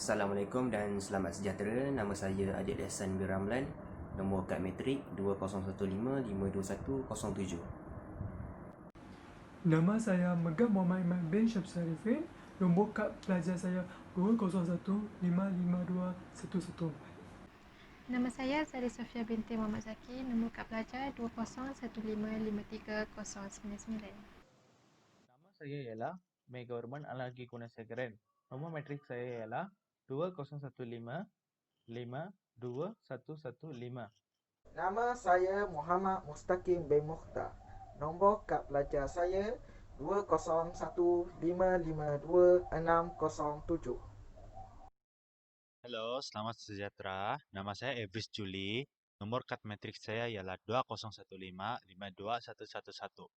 Assalamualaikum dan selamat sejahtera. Nama saya Adik Ihsan bin Ramlan. Nombor kad matrik 20155217. Nama saya Megah Muhammad Iman bin Syamsarifin. Nombor kad pelajar saya 20155211. Nama saya Sari Sofia binti Muhammad Zaki, nombor kad pelajar 2015530099. Nama saya ialah Megawarman Alagi Gunasegaran. Nombor matrik saya ialah 2015521115. Nama saya Muhammad Mustaqim bin Mukhtar. Nombor kad pelajar saya 2015526007. Halo, selamat sejahtera. Nama saya Ebris Juli. Nomor kad matrik saya ialah 2015521111.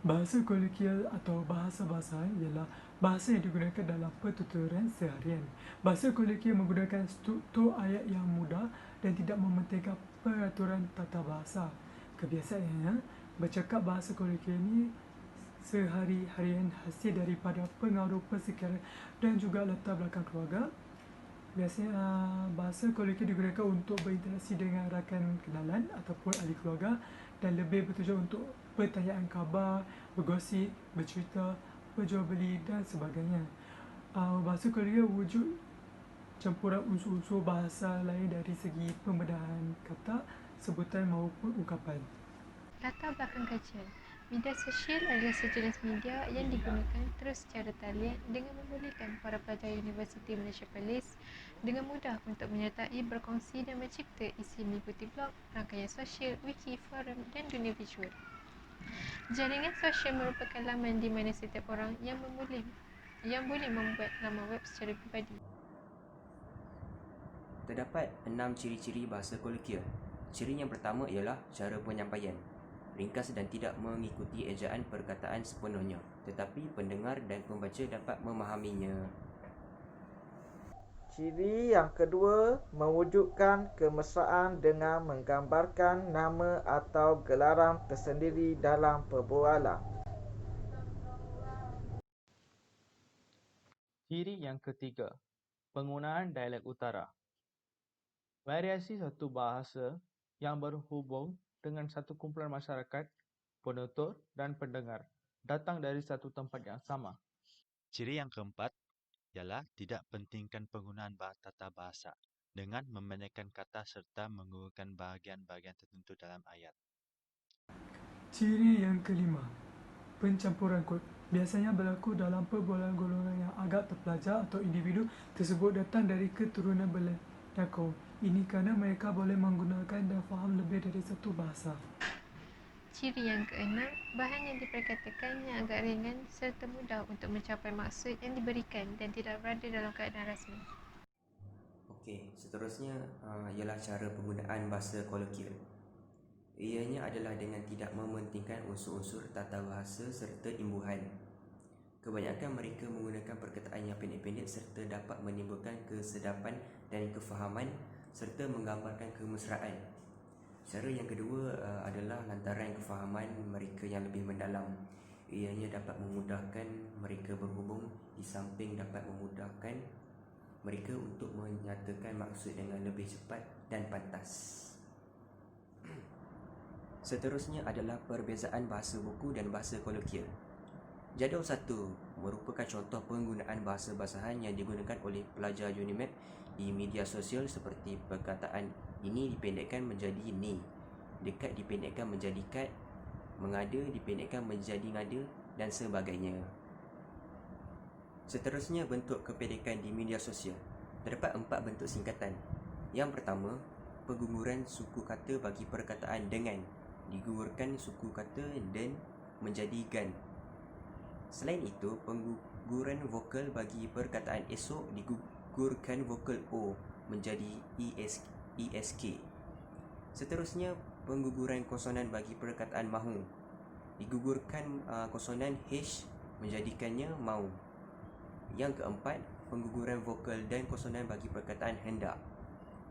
Bahasa kolokvial atau bahasa basahan ialah bahasa yang digunakan dalam pertuturan seharian. Bahasa kolokvial menggunakan struktur ayat yang mudah dan tidak mementingkan peraturan tata bahasa. Kebiasaannya, bercakap bahasa kolokvial ini sehari-harian hasil daripada pengaruh persekitaran dan juga latar belakang keluarga. Biasanya bahasa kolokvial digunakan untuk berinteraksi dengan rakan kenalan ataupun ahli keluarga dan lebih bertujuan untuk pertanyaan khabar, bergosip, bercerita, berjual beli dan sebagainya. Bahasa kolokvial wujud campuran unsur-unsur bahasa lain dari segi pembedahan kata, sebutan maupun ungkapan. Latar belakang kajian. Media sosial adalah sejenis media yang digunakan terus secara talian dengan membolehkan para pelajar Universiti Malaysia Perlis dengan mudah untuk menyertai, berkongsi dan mencipta isi mengikuti blog, rangkaian sosial, wiki, forum dan dunia visual. Jaringan sosial merupakan laman di mana setiap orang yang boleh membuat laman web secara pribadi. Terdapat 6 ciri-ciri bahasa kolokvial. Ciri yang pertama ialah cara penyampaian. Ringkas dan tidak mengikuti ejaan perkataan sepenuhnya, tetapi pendengar dan pembaca dapat memahaminya. Ciri yang kedua, mewujudkan kemesraan dengan menggambarkan nama atau gelaran tersendiri dalam perbualan. Ciri yang ketiga, penggunaan dialek utara. Variasi satu bahasa yang berhubung dengan satu kumpulan masyarakat, penutur dan pendengar datang dari satu tempat yang sama. Ciri yang keempat ialah tidak pentingkan penggunaan tata bahasa dengan memendekkan kata serta mengurangkan bahagian-bahagian tertentu dalam ayat. Ciri yang kelima, pencampuran kod. Biasanya berlaku dalam perbualan golongan yang agak terpelajar atau individu tersebut datang dari keturunan berlendakau. Ini kerana mereka boleh menggunakan dan faham lebih dari satu bahasa. Ciri yang keenam, bahan yang diperkatakannya agak ringan serta mudah untuk mencapai maksud yang diberikan dan tidak berada dalam keadaan rasmi. Okey, seterusnya ialah cara penggunaan bahasa kolokvial. Ianya adalah dengan tidak mementingkan unsur-unsur tata bahasa serta imbuhan. Kebanyakan mereka menggunakan perkataan yang pendek-pendek serta dapat menimbulkan kesedapan dan kefahaman serta menggambarkan kemesraan. Cara yang kedua adalah lantaran kefahaman mereka yang lebih mendalam. Ianya dapat memudahkan mereka berhubung di samping dapat memudahkan mereka untuk menyatakan maksud dengan lebih cepat dan pantas. Seterusnya adalah perbezaan bahasa buku dan bahasa kolokvial. Jadual 1 merupakan contoh penggunaan bahasa basahan yang digunakan oleh pelajar UNIMEP di media sosial seperti perkataan ini dipendekkan menjadi ni, dekat dipendekkan menjadi kat, mengada dipendekkan menjadi ngada dan sebagainya. Seterusnya, bentuk kependekan di media sosial. Terdapat 4 bentuk singkatan. Yang pertama, pengguguran suku kata bagi perkataan dengan, digugurkan suku kata dan menjadi gan. Selain itu, pengguguran vokal bagi perkataan esok digugurkan vokal O menjadi ESK. Seterusnya, pengguguran konsonan bagi perkataan mahu, digugurkan konsonan H menjadikannya mau. Yang keempat, pengguguran vokal dan konsonan bagi perkataan hendak,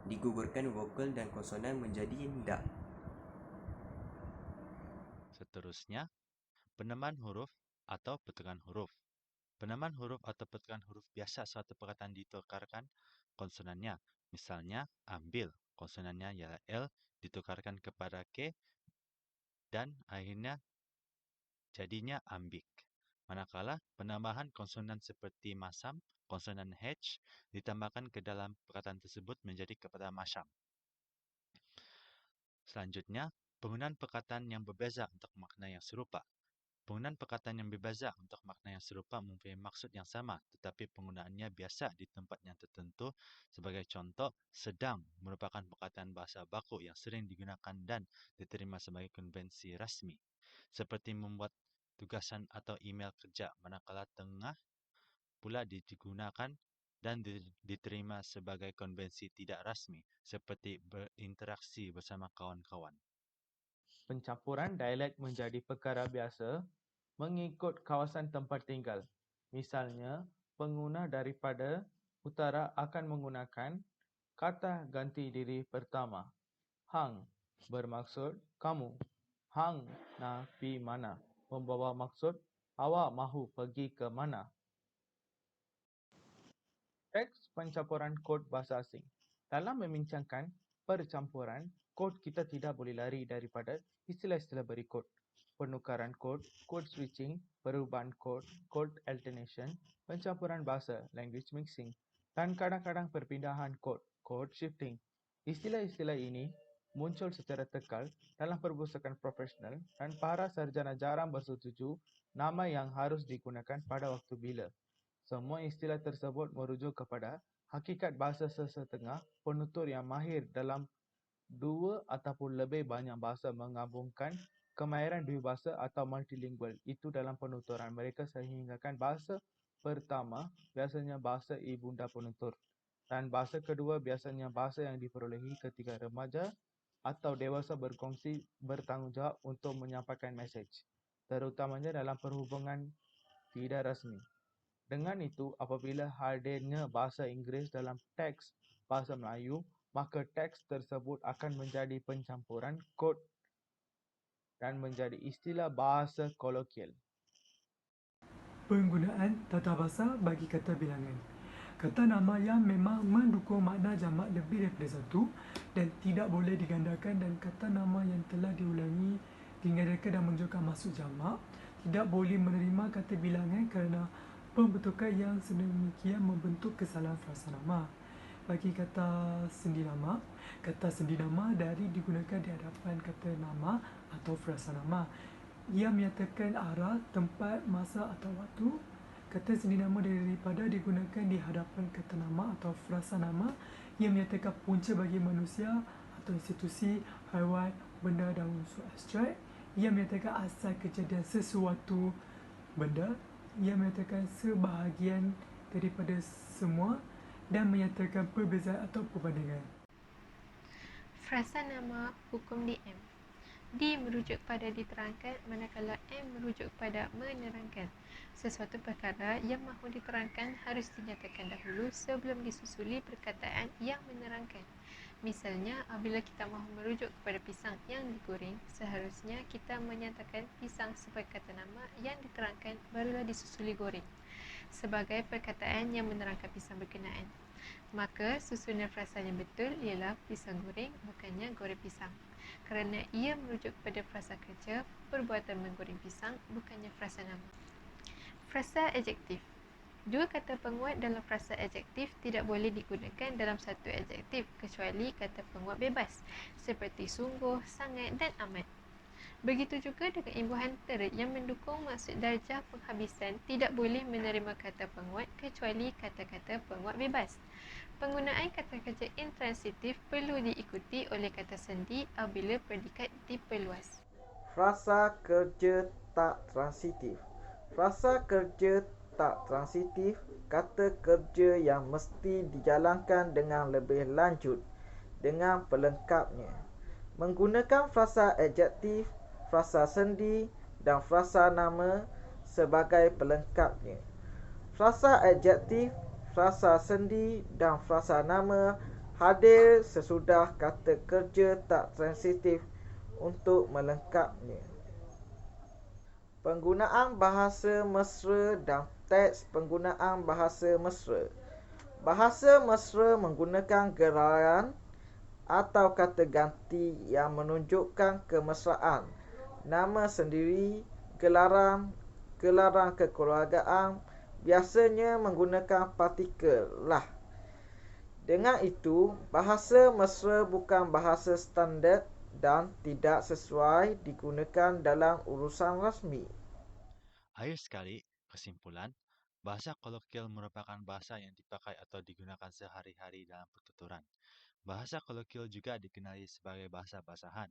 digugurkan vokal dan konsonan menjadi hendak. Seterusnya, penamaan huruf atau pertukaran huruf. Penamaan huruf atau pertukaran huruf biasa suatu perkataan ditukarkan konsonannya. Misalnya, ambil. Konsonannya ialah L ditukarkan kepada K dan akhirnya jadinya ambik. Manakala penambahan konsonan seperti masam, konsonan H ditambahkan ke dalam perkataan tersebut menjadi kepada masyam. Selanjutnya, penggunaan perkataan yang berbeza untuk makna yang serupa. Penggunaan perkataan yang berbeza untuk makna yang serupa mempunyai maksud yang sama, tetapi penggunaannya biasa di tempat yang tertentu. Sebagai contoh, sedang merupakan perkataan bahasa baku yang sering digunakan dan diterima sebagai konvensi rasmi, seperti membuat tugasan atau email kerja, manakala tengah pula digunakan dan diterima sebagai konvensi tidak rasmi, seperti berinteraksi bersama kawan-kawan. Pencampuran dialek menjadi perkara biasa mengikut kawasan tempat tinggal. Misalnya, pengguna daripada utara akan menggunakan kata ganti diri pertama. Hang bermaksud kamu. Hang na pi mana membawa maksud awak mahu pergi ke mana. Teks pencampuran kod bahasa asing. Dalam membincangkan percampuran, kod kita tidak boleh lari daripada istilah-istilah berikut. Penukaran kod, code switching, perubahan kod, code alternation, pencampuran bahasa, language mixing, dan kadang-kadang perpindahan kod, code shifting. Istilah-istilah ini muncul secara tekal dalam perpustakaan profesional dan para sarjana jarang bersetuju nama yang harus digunakan pada waktu bila. Semua istilah tersebut merujuk kepada hakikat bahasa sesetengah penutur yang mahir dalam dua ataupun lebih banyak bahasa menggabungkan kemahiran dua bahasa atau multilingual itu dalam penuturan mereka sehinggakan bahasa pertama biasanya bahasa ibunda penutur dan bahasa kedua biasanya bahasa yang diperolehi ketika remaja atau dewasa berkongsi bertanggungjawab untuk menyampaikan mesej, terutamanya dalam perhubungan tidak rasmi. Dengan itu, apabila hadirnya bahasa Inggeris dalam teks bahasa Melayu, maka teks tersebut akan menjadi pencampuran kod dan menjadi istilah bahasa kolokial. Penggunaan tata bahasa bagi kata bilangan. Kata nama yang memang mendukung makna jamak lebih daripada satu dan tidak boleh digandakan, dan kata nama yang telah diulangi, digandakan dan menunjukkan maksud jamak tidak boleh menerima kata bilangan kerana pembentukan yang sedemikian membentuk kesalahan frasa nama. Bagi kata sendi nama dari digunakan di hadapan kata nama atau frasa nama. Ia menyatakan arah, tempat, masa atau waktu. Kata sendi nama daripada digunakan di hadapan kata nama atau frasa nama. Ia menyatakan punca bagi manusia atau institusi, haiwan, benda dan unsur abstrak. Ia menyatakan asal kejadian sesuatu benda. Ia menyatakan sebahagian daripada semua dan menyatakan perbezaan atau perbandingan. Frasa nama hukum di M. D merujuk pada diterangkan, manakala M merujuk pada menerangkan. Sesuatu perkara yang mahu diterangkan harus dinyatakan dahulu sebelum disusuli perkataan yang menerangkan. Misalnya, apabila kita mahu merujuk kepada pisang yang digoreng, seharusnya kita menyatakan pisang sebagai kata nama yang diterangkan barulah disusuli goreng sebagai perkataan yang menerangkan pisang berkenaan. Maka susunan frasa yang betul ialah pisang goreng, bukannya goreng pisang, kerana ia merujuk kepada frasa kerja perbuatan menggoreng pisang, bukannya frasa nama. Frasa adjektif. Dua kata penguat dalam frasa adjektif tidak boleh digunakan dalam satu adjektif kecuali kata penguat bebas seperti sungguh, sangat dan amat. Begitu juga dengan imbuhan ter yang mendukung maksud darjah penghabisan tidak boleh menerima kata penguat kecuali kata-kata penguat bebas. Penggunaan kata kerja intransitif perlu diikuti oleh kata sendi apabila predikat diperluas. Frasa kerja tak transitif. Frasa kerja tak transitif, kata kerja yang mesti dijalankan dengan lebih lanjut dengan pelengkapnya. Menggunakan frasa adjektif, frasa sendi dan frasa nama sebagai pelengkapnya. Frasa adjektif, frasa sendi dan frasa nama hadir sesudah kata kerja tak transitif untuk melengkapnya. Penggunaan bahasa mesra dan teks penggunaan bahasa mesra. Bahasa mesra menggunakan gelaran atau kata ganti yang menunjukkan kemesraan. Nama sendiri, gelaran, gelaran kekeluargaan biasanya menggunakan partikel lah. Dengan itu, bahasa mesra bukan bahasa standard dan tidak sesuai digunakan dalam urusan rasmi. Akhir sekali, kesimpulan, bahasa kolokial merupakan bahasa yang dipakai atau digunakan sehari-hari dalam pertuturan. Bahasa kolokial juga dikenali sebagai bahasa basahan.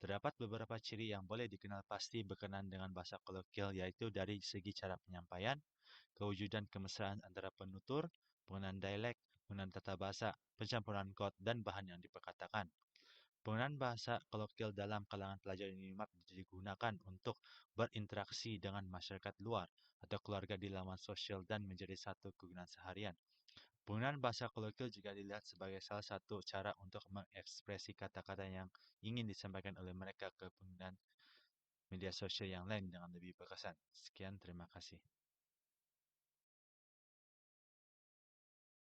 Terdapat beberapa ciri yang boleh dikenal pasti berkenaan dengan bahasa kolokial, yaitu dari segi cara penyampaian, kewujudan kemesraan antara penutur, penggunaan dialek, penggunaan tata bahasa, pencampuran kod, dan bahan yang diperkatakan. Penggunaan bahasa kolokial dalam kalangan pelajar UNIMAP digunakan untuk berinteraksi dengan masyarakat luar atau keluarga di laman sosial dan menjadi satu kegunaan seharian. Penggunaan bahasa kolokial juga dilihat sebagai salah satu cara untuk mengekspresi kata-kata yang ingin disampaikan oleh mereka ke penggunaan media sosial yang lain dengan lebih berkesan. Sekian, terima kasih.